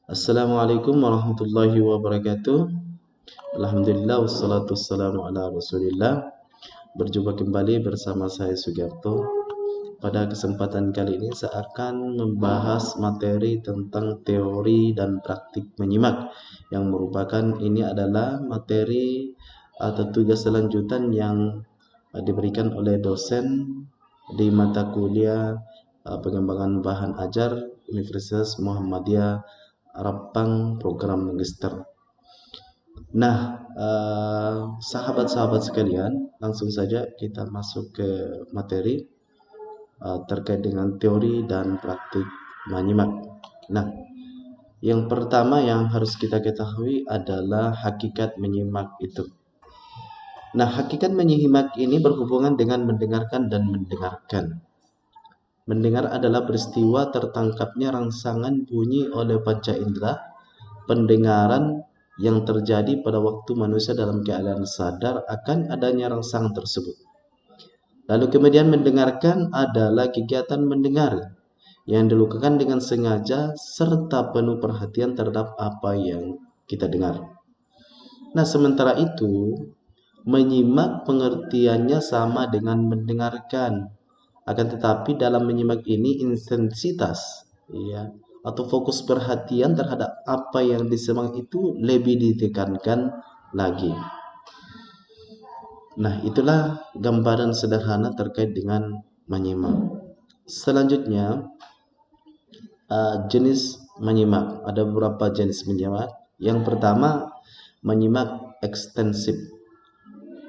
Assalamualaikum warahmatullahi wabarakatuh. Alhamdulillah wassalatu wassalamu ala Rasulillah. Berjumpa kembali bersama saya Sugiarto. Pada kesempatan kali ini saya akan membahas materi tentang teori dan praktik menyimak, yang merupakan ini adalah materi atau tugas lanjutan yang diberikan oleh dosen di mata kuliah pengembangan bahan ajar Universitas Muhammadiyah Rapang program magister. Nah, sahabat-sahabat sekalian, langsung saja kita masuk ke materi terkait dengan teori dan praktik menyimak. Nah, yang pertama yang harus kita ketahui adalah hakikat menyimak itu. Nah, hakikat menyimak ini berhubungan dengan mendengarkan dan mendengarkan. Mendengar adalah peristiwa tertangkapnya rangsangan bunyi oleh panca indera pendengaran yang terjadi pada waktu manusia dalam keadaan sadar akan adanya rangsangan tersebut. Lalu kemudian mendengarkan adalah kegiatan mendengar yang dilakukan dengan sengaja serta penuh perhatian terhadap apa yang kita dengar. Nah, sementara itu menyimak pengertiannya sama dengan mendengarkan. Akan tetapi dalam menyimak ini intensitas atau fokus perhatian terhadap apa yang disimak itu lebih ditekankan lagi. Nah, itulah gambaran sederhana terkait dengan menyimak. Selanjutnya, jenis menyimak. Ada beberapa jenis menyimak. Yang pertama, menyimak ekstensif.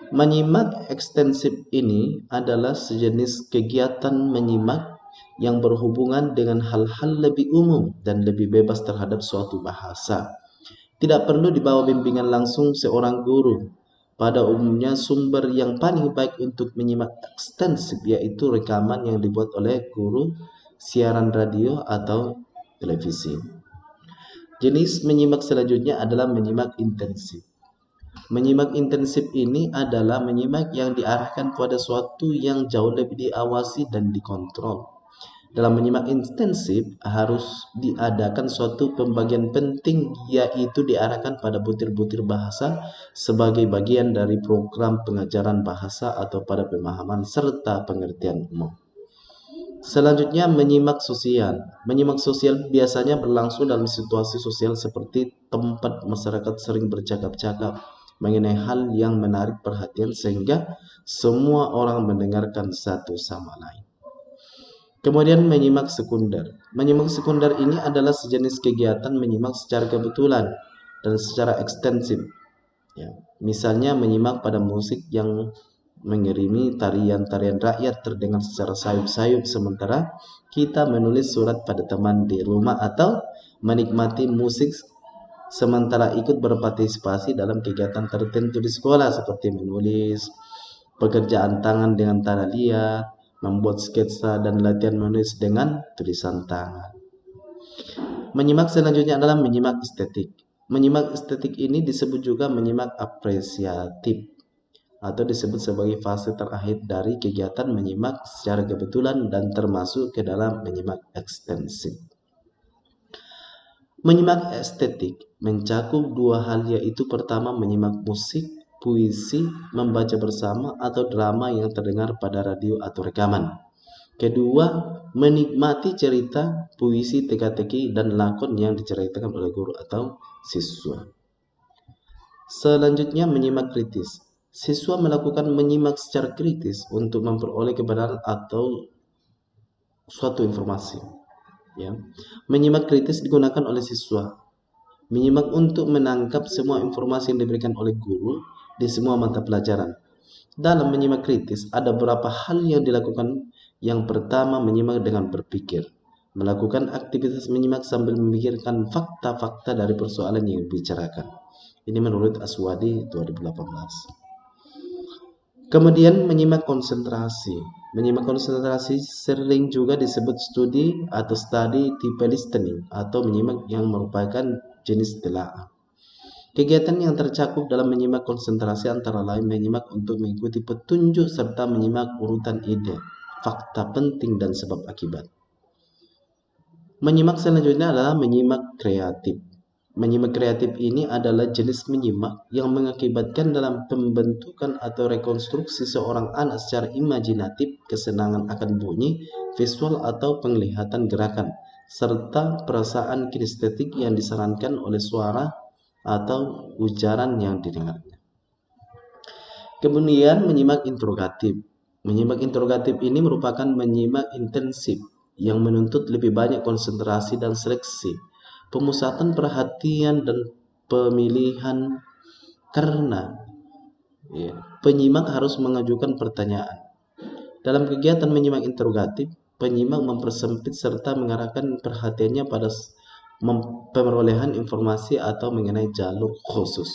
Menyimak ekstensif ini adalah sejenis kegiatan menyimak yang berhubungan dengan hal-hal lebih umum dan lebih bebas terhadap suatu bahasa. Tidak perlu dibawa bimbingan langsung seorang guru. Pada umumnya sumber yang paling baik untuk menyimak ekstensif yaitu rekaman yang dibuat oleh guru siaran radio atau televisi. Jenis menyimak selanjutnya adalah menyimak intensif. Menyimak intensif ini adalah menyimak yang diarahkan pada suatu yang jauh lebih diawasi dan dikontrol. Dalam menyimak intensif harus diadakan suatu pembagian penting, yaitu diarahkan pada butir-butir bahasa sebagai bagian dari program pengajaran bahasa atau pada pemahaman serta pengertian umum. Selanjutnya, menyimak sosial. Menyimak sosial biasanya berlangsung dalam situasi sosial seperti tempat masyarakat sering bercakap-cakap mengenai hal yang menarik perhatian sehingga semua orang mendengarkan satu sama lain. Kemudian menyimak sekunder. Menyimak sekunder ini adalah sejenis kegiatan menyimak secara kebetulan dan secara ekstensif. Misalnya menyimak pada musik yang mengiringi tarian-tarian rakyat terdengar secara sayup-sayup sementara kita menulis surat pada teman di rumah, atau menikmati musik sementara ikut berpartisipasi dalam kegiatan tertentu di sekolah seperti menulis, pekerjaan tangan dengan tanda liat, membuat sketsa, dan latihan menulis dengan tulisan tangan. Menyimak selanjutnya adalah menyimak estetik. Menyimak estetik ini disebut juga menyimak apresiatif atau disebut sebagai fase terakhir dari kegiatan menyimak secara kebetulan dan termasuk ke dalam menyimak ekstensif. Menyimak estetik mencakup dua hal, yaitu pertama menyimak musik, puisi, membaca bersama atau drama yang terdengar pada radio atau rekaman. Kedua, menikmati cerita, puisi, teka-teki, dan lakon yang diceritakan oleh guru atau siswa. Selanjutnya, menyimak kritis. Siswa melakukan menyimak secara kritis untuk memperoleh kebenaran atau suatu informasi. Menyimak kritis digunakan oleh siswa. Menyimak untuk menangkap semua informasi yang diberikan oleh guru di semua mata pelajaran. Dalam menyimak kritis ada beberapa hal yang dilakukan. Yang pertama, menyimak dengan berpikir. Melakukan aktivitas menyimak sambil memikirkan fakta-fakta dari persoalan yang dibicarakan. Ini menurut Aswadi 2018. Kemudian menyimak konsentrasi. Menyimak konsentrasi sering juga disebut studi atau study type listening atau menyimak yang merupakan jenis telaah. Kegiatan yang tercakup dalam menyimak konsentrasi antara lain menyimak untuk mengikuti petunjuk serta menyimak urutan ide, fakta penting dan sebab akibat. Menyimak selanjutnya adalah menyimak kreatif. Menyimak kreatif ini adalah jenis menyimak yang mengakibatkan dalam pembentukan atau rekonstruksi seorang anak secara imajinatif kesenangan akan bunyi, visual atau penglihatan gerakan, serta perasaan kinestetik yang disarankan oleh suara atau ujaran yang didengarnya. Kemudian menyimak interogatif. Menyimak interogatif ini merupakan menyimak intensif yang menuntut lebih banyak konsentrasi dan seleksi, pemusatan perhatian dan pemilihan karena penyimak harus mengajukan pertanyaan. Dalam kegiatan menyimak interogatif, penyimak mempersempit serta mengarahkan perhatiannya pada pemerolehan informasi atau mengenai jalur khusus.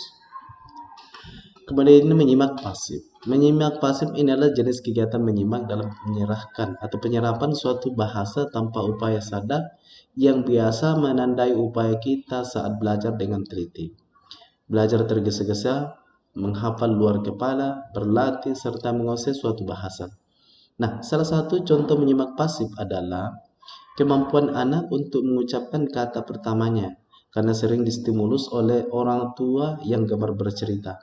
Kemudian ini menyimak pasif. Menyimak pasif ini adalah jenis kegiatan menyimak dalam menyerahkan atau penyerapan suatu bahasa tanpa upaya sadar yang biasa menandai upaya kita saat belajar dengan teliti. Belajar tergesa-gesa, menghafal luar kepala, berlatih, serta menguasai suatu bahasa. Nah, salah satu contoh menyimak pasif adalah kemampuan anak untuk mengucapkan kata pertamanya karena sering distimulus oleh orang tua yang gemar bercerita.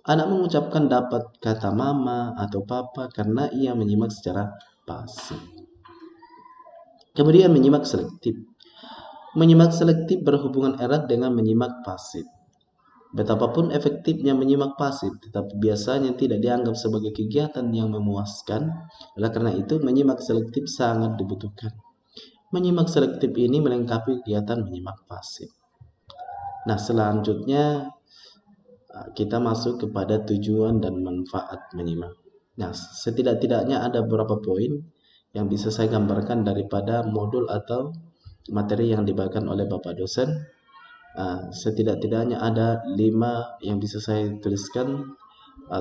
Anak mengucapkan dapat kata mama atau papa karena ia menyimak secara pasif. Kemudian menyimak selektif. Menyimak selektif berhubungan erat dengan menyimak pasif. Betapapun efektifnya menyimak pasif, tetapi biasanya tidak dianggap sebagai kegiatan yang memuaskan. Oleh karena itu, menyimak selektif sangat dibutuhkan. Menyimak selektif ini melengkapi kegiatan menyimak pasif. Nah, selanjutnya kita masuk kepada tujuan dan manfaat menyimak. Nah, setidak-tidaknya ada beberapa poin yang bisa saya gambarkan daripada modul atau materi yang diberikan oleh Bapak dosen. Setidak-tidaknya ada 5 yang bisa saya tuliskan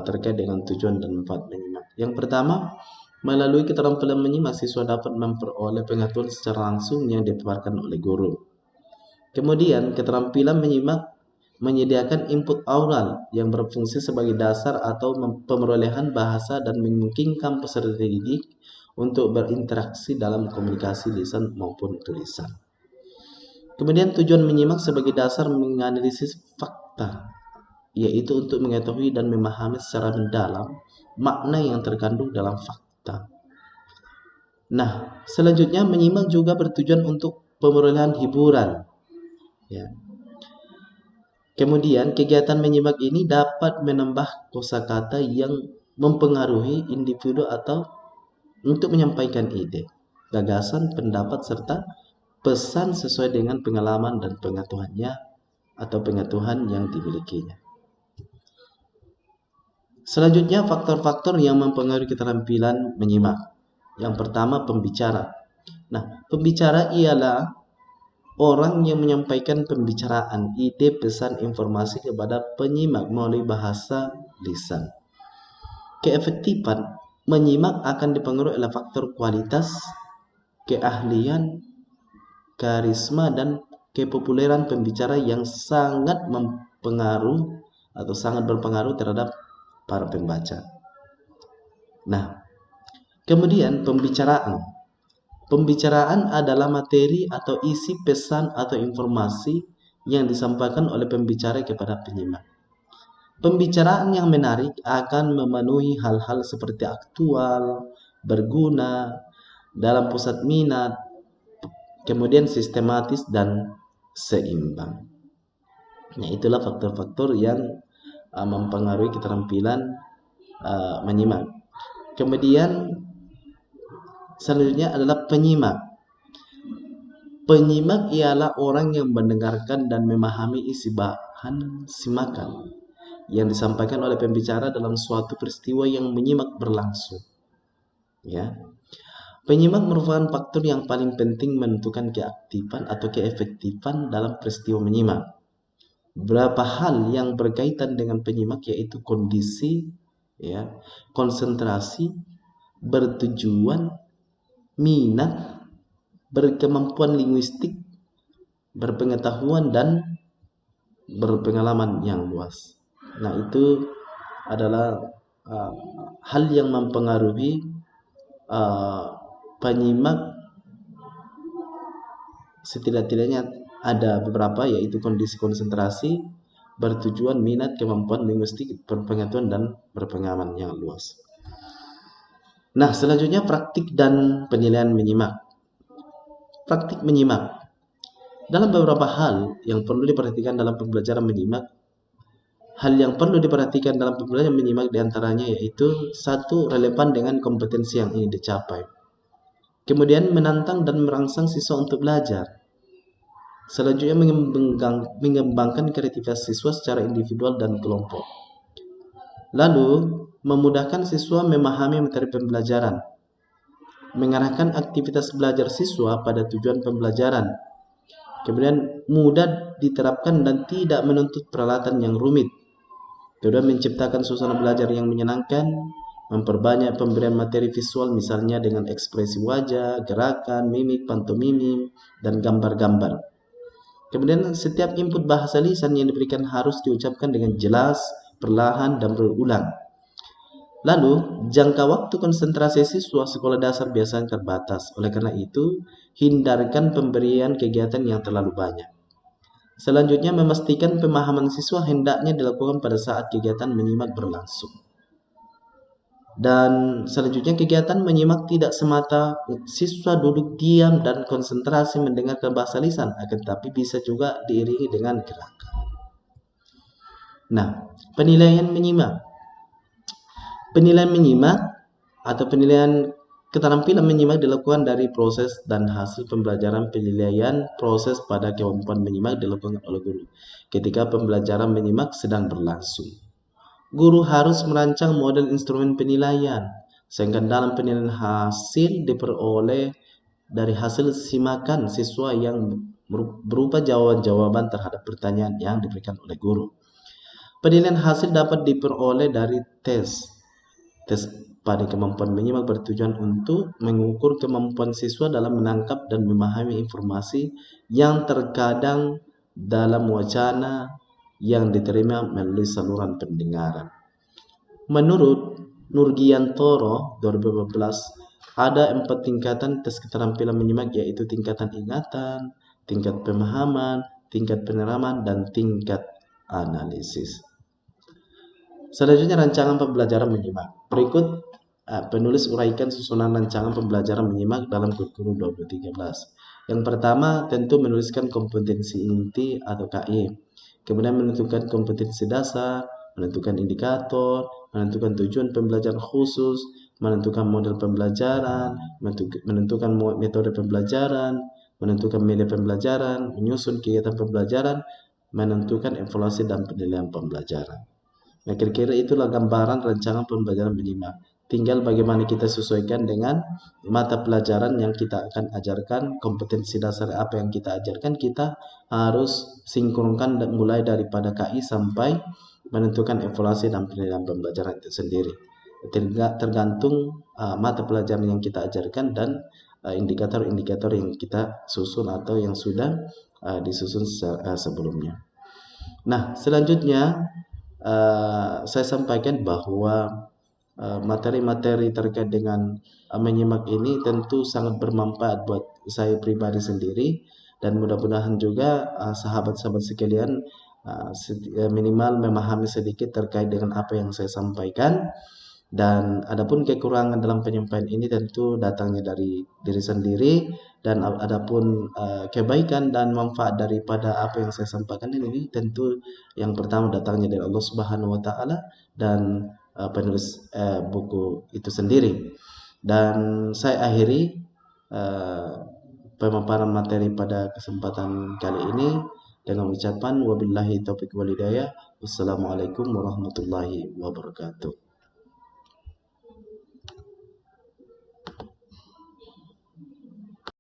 terkait dengan tujuan dan manfaat menyimak. Yang pertama, melalui keterampilan menyimak, siswa dapat memperoleh pengetahuan secara langsung yang dipaparkan oleh guru. Kemudian, keterampilan menyimak menyediakan input aural yang berfungsi sebagai dasar atau pemerolehan bahasa dan memungkinkan peserta didik untuk berinteraksi dalam komunikasi lisan maupun tulisan. Kemudian tujuan menyimak sebagai dasar menganalisis fakta, yaitu untuk mengetahui dan memahami secara mendalam makna yang terkandung dalam fakta. Nah, selanjutnya menyimak juga bertujuan untuk pemerolehan hiburan. Ya. Kemudian kegiatan menyimak ini dapat menambah kosakata yang mempengaruhi individu atau untuk menyampaikan ide, gagasan, pendapat, serta pesan sesuai dengan pengalaman dan pengetahuannya atau pengetahuan yang dimilikinya. Selanjutnya, faktor-faktor yang mempengaruhi keterampilan menyimak. Yang pertama, pembicara. Nah, pembicara ialah orang yang menyampaikan pembicaraan, ide, pesan, informasi kepada penyimak melalui bahasa lisan. Keefektifan menyimak akan dipengaruhi oleh faktor kualitas, keahlian, karisma, dan kepopuleran pembicara yang sangat mempengaruhi atau sangat berpengaruh terhadap para pembaca. Nah, kemudian pembicaraan. Pembicaraan adalah materi atau isi pesan atau informasi yang disampaikan oleh pembicara kepada penyimak. Pembicaraan yang menarik akan memenuhi hal-hal seperti aktual, berguna, dalam pusat minat, kemudian sistematis dan seimbang. Nah, itulah faktor-faktor yang mempengaruhi keterampilan menyimak. Kemudian selanjutnya adalah penyimak. Penyimak ialah orang yang mendengarkan dan memahami isi bahan simakan yang disampaikan oleh pembicara dalam suatu peristiwa yang menyimak berlangsung. Ya. Penyimak merupakan faktor yang paling penting menentukan keaktifan atau keefektifan dalam peristiwa menyimak. Beberapa hal yang berkaitan dengan penyimak yaitu kondisi, konsentrasi, bertujuan, minat, berkemampuan linguistik, berpengetahuan, dan berpengalaman yang luas. Nah, itu adalah hal yang mempengaruhi penyimak setidak-tidaknya ada beberapa, yaitu kondisi konsentrasi, bertujuan, minat, kemampuan linguistik, berpengetahuan, dan berpengalaman yang luas. Nah, selanjutnya praktik dan penilaian menyimak. Praktik menyimak. Dalam beberapa hal yang perlu diperhatikan dalam pembelajaran menyimak, hal yang perlu diperhatikan dalam pembelajaran menyimak diantaranya yaitu: satu, relevan dengan kompetensi yang ingin dicapai. Kemudian menantang dan merangsang siswa untuk belajar. Selanjutnya mengembangkan kreativitas siswa secara individual dan kelompok. Lalu memudahkan siswa memahami materi pembelajaran. Mengarahkan aktivitas belajar siswa pada tujuan pembelajaran. Kemudian mudah diterapkan dan tidak menuntut peralatan yang rumit. Kedua, menciptakan suasana belajar yang menyenangkan, memperbanyak pemberian materi visual misalnya dengan ekspresi wajah, gerakan, mimik, pantomimim, dan gambar-gambar. Kemudian setiap input bahasa lisan yang diberikan harus diucapkan dengan jelas, perlahan, dan berulang. Lalu, jangka waktu konsentrasi siswa sekolah dasar biasanya terbatas. Oleh karena itu, hindarkan pemberian kegiatan yang terlalu banyak. Selanjutnya, memastikan pemahaman siswa hendaknya dilakukan pada saat kegiatan menyimak berlangsung. Dan selanjutnya, kegiatan menyimak tidak semata siswa duduk diam dan konsentrasi mendengarkan bahasa lisan, akan tetapi bisa juga diiringi dengan gerakan. Nah, penilaian menyimak. Penilaian menyimak atau penilaian keterampilan menyimak dilakukan dari proses dan hasil pembelajaran. Penilaian proses pada kemampuan menyimak dilakukan oleh guru ketika pembelajaran menyimak sedang berlangsung. Guru harus merancang model instrumen penilaian, sehingga dalam penilaian hasil diperoleh dari hasil simakan siswa yang berupa jawaban-jawaban terhadap pertanyaan yang diberikan oleh guru. Penilaian hasil dapat diperoleh dari tes pada kemampuan menyimak bertujuan untuk mengukur kemampuan siswa dalam menangkap dan memahami informasi yang terkadang dalam wacana yang diterima melalui saluran pendengaran. Menurut Nurgiantoro 2012, ada 4 tingkatan tes keterampilan menyimak, yaitu tingkatan ingatan, tingkat pemahaman, tingkat peneraman, dan tingkat analisis. Selanjutnya, rancangan pembelajaran menyimak. Berikut penulis uraikan susunan rancangan pembelajaran menyimak dalam kurikulum 2013. Yang pertama, tentu menuliskan kompetensi inti atau KI. Kemudian menentukan kompetensi dasar, menentukan indikator, menentukan tujuan pembelajaran khusus, menentukan model pembelajaran, menentukan metode pembelajaran, menentukan media pembelajaran, menyusun kegiatan pembelajaran, menentukan evaluasi dan penilaian pembelajaran. Nah, kira-kira itulah gambaran rancangan pembelajaran menyimak. Tinggal bagaimana kita sesuaikan dengan mata pelajaran yang kita akan ajarkan, kompetensi dasar apa yang kita ajarkan, kita harus sinkronkan mulai daripada KI sampai menentukan evaluasi dan penilaian pembelajaran itu sendiri. Tergantung mata pelajaran yang kita ajarkan dan indikator-indikator yang kita susun atau yang sudah disusun sebelumnya. Nah, selanjutnya saya sampaikan bahwa materi-materi terkait dengan menyimak ini tentu sangat bermanfaat buat saya pribadi sendiri, dan mudah-mudahan juga sahabat-sahabat sekalian minimal memahami sedikit terkait dengan apa yang saya sampaikan. Dan adapun kekurangan dalam penyampaian ini tentu datangnya dari diri sendiri, dan adapun kebaikan dan manfaat daripada apa yang saya sampaikan ini tentu yang pertama datangnya dari Allah Subhanahu wa taala dan penulis buku itu sendiri. Dan saya akhiri pemaparan materi pada kesempatan kali ini dengan ucapan wabillahi taufiq wal hidayah. Wassalamualaikum warahmatullahi wabarakatuh.